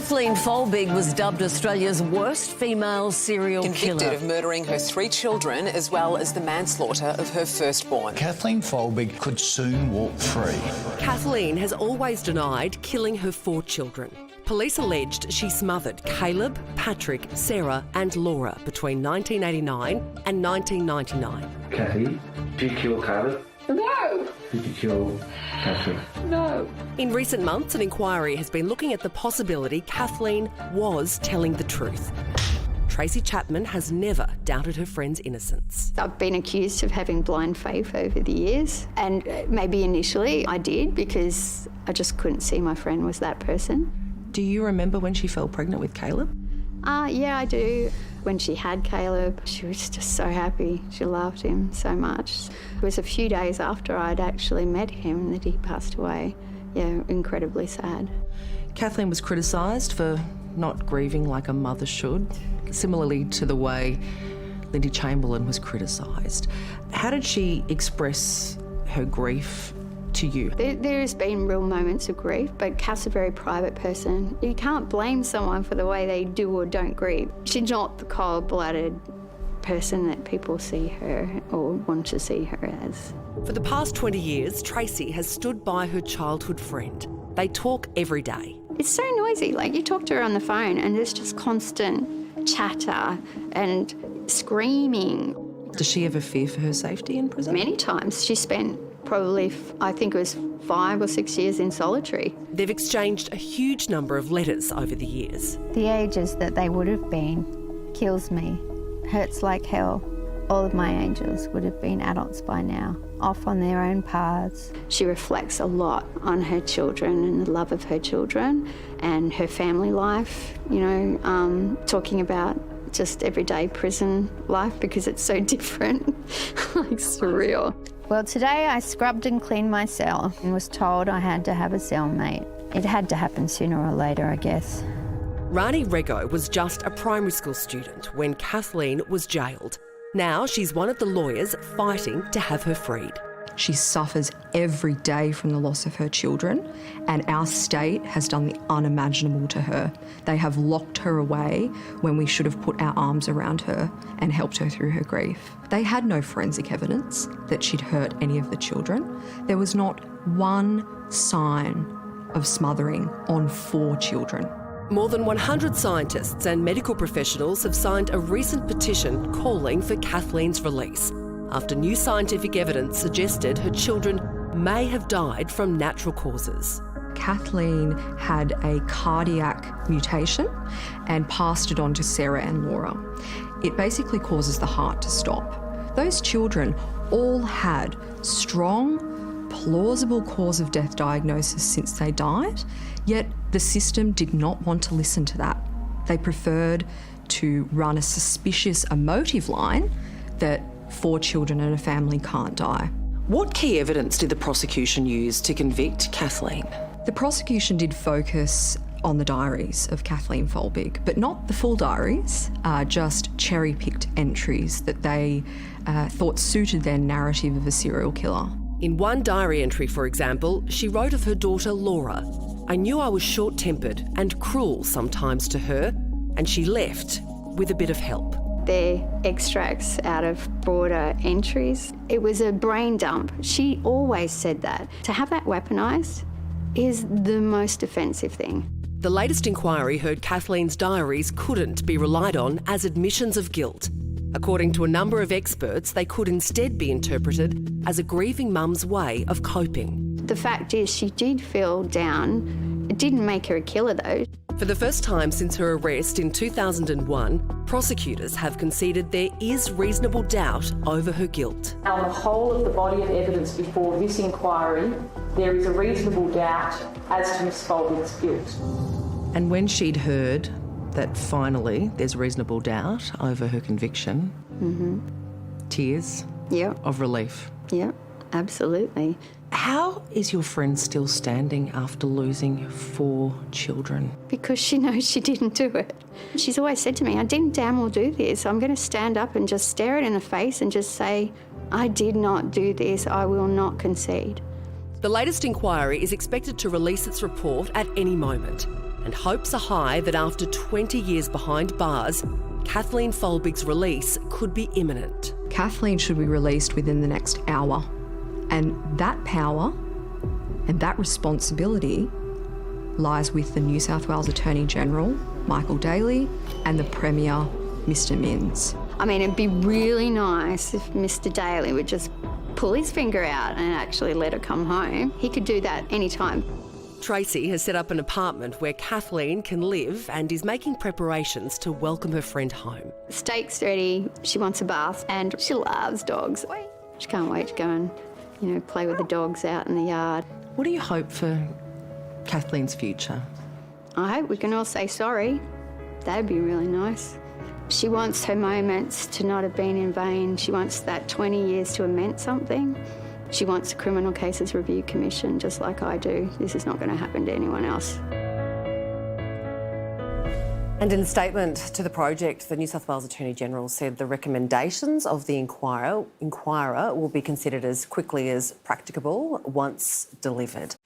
Kathleen Folbigg was dubbed Australia's worst female serial killer. Convicted of murdering her 3 children as well as the manslaughter of her firstborn. Kathleen Folbigg could soon walk free. Kathleen has always denied killing her 4 children. Police alleged she smothered Caleb, Patrick, Sarah and Laura between 1989 and 1999. Kathy, did you kill Caleb? No. Did you kill Patrick? No. In recent months, an inquiry has been looking at the possibility Kathleen was telling the truth. Tracy Chapman has never doubted her friend's innocence. I've been accused of having blind faith over the years, and maybe initially I did because I just couldn't see my friend was that person. Do you remember when she fell pregnant with Caleb? Yeah, I do. When she had Caleb, she was just so happy. She loved him so much. It was a few days after I'd actually met him that he passed away. Yeah, incredibly sad. Kathleen was criticised for not grieving like a mother should, similarly to the way Lindy Chamberlain was criticised. How did she express her grief to you? There's been real moments of grief, but Kath's a very private person. You can't blame someone for the way they do or don't grieve. She's not the cold-blooded person that people see her or want to see her as. For the past 20 years, Tracy has stood by her childhood friend. They talk every day. It's so noisy. Like, you talk to her on the phone and there's just constant chatter and screaming. Does she ever fear for her safety in prison? Many times. She spent probably, I think it was 5 or 6 years in solitary. They've exchanged a huge number of letters over the years. The ages that they would have been kills me. Hurts like hell. All of my angels would have been adults by now, off on their own paths. She reflects a lot on her children and the love of her children and her family life, you know, talking about just everyday prison life because it's so different, like surreal. Well, today I scrubbed and cleaned my cell and was told I had to have a cellmate. It had to happen sooner or later, I guess. Rani Rego was just a primary school student when Kathleen was jailed. Now she's one of the lawyers fighting to have her freed. She suffers every day from the loss of her children, and our state has done the unimaginable to her. They have locked her away when we should have put our arms around her and helped her through her grief. They had no forensic evidence that she'd hurt any of the children. There was not one sign of smothering on 4 children. More than 100 scientists and medical professionals have signed a recent petition calling for Kathleen's release, after new scientific evidence suggested her children may have died from natural causes. Kathleen had a cardiac mutation and passed it on to Sarah and Laura. It basically causes the heart to stop. Those children all had strong, plausible cause of death diagnosis since they died, yet the system did not want to listen to that. They preferred to run a suspicious emotive line that 4 children and a family can't die. What key evidence did the prosecution use to convict Kathleen? The prosecution did focus on the diaries of Kathleen Folbigg, but not the full diaries, just cherry-picked entries that they thought suited their narrative of a serial killer. In one diary entry, for example, she wrote of her daughter Laura, "I knew I was short-tempered and cruel sometimes to her, and she left with a bit of help." They're extracts out of broader entries. It was a brain dump. She always said that. To have that weaponised is the most offensive thing. The latest inquiry heard Kathleen's diaries couldn't be relied on as admissions of guilt. According to a number of experts, they could instead be interpreted as a grieving mum's way of coping. The fact is she did feel down. It didn't make her a killer though. For the first time since her arrest in 2001, prosecutors have conceded there is reasonable doubt over her guilt. On the whole of the body of evidence before this inquiry, there is a reasonable doubt as to Ms Folbigg's guilt. And when she'd heard that finally there's reasonable doubt over her conviction, tears of relief. Yep, absolutely. How is your friend still standing after losing 4 children? Because she knows she didn't do it. She's always said to me, I didn't damn well do this. I'm going to stand up and just stare it in the face and just say, I did not do this. I will not concede. The latest inquiry is expected to release its report at any moment. and hopes are high that after 20 years behind bars, Kathleen Folbigg's release could be imminent. Kathleen should be released within the next hour. And that power and that responsibility lies with the New South Wales Attorney General, Michael Daly, and the Premier, Mr Minns. I mean, it'd be really nice if Mr Daly would just pull his finger out and actually let her come home. He could do that anytime. Tracy has set up an apartment where Kathleen can live and is making preparations to welcome her friend home. Steak's ready, she wants a bath, and she loves dogs. She can't wait to go and, play with the dogs out in the yard. What do you hope for Kathleen's future? I hope we can all say sorry. That'd be really nice. She wants her moments to not have been in vain. She wants that 20 years to have meant something. She wants the Criminal Cases Review Commission, just like I do. This is not going to happen to anyone else. And in a statement to the project, the New South Wales Attorney General said the recommendations of the inquirer will be considered as quickly as practicable once delivered.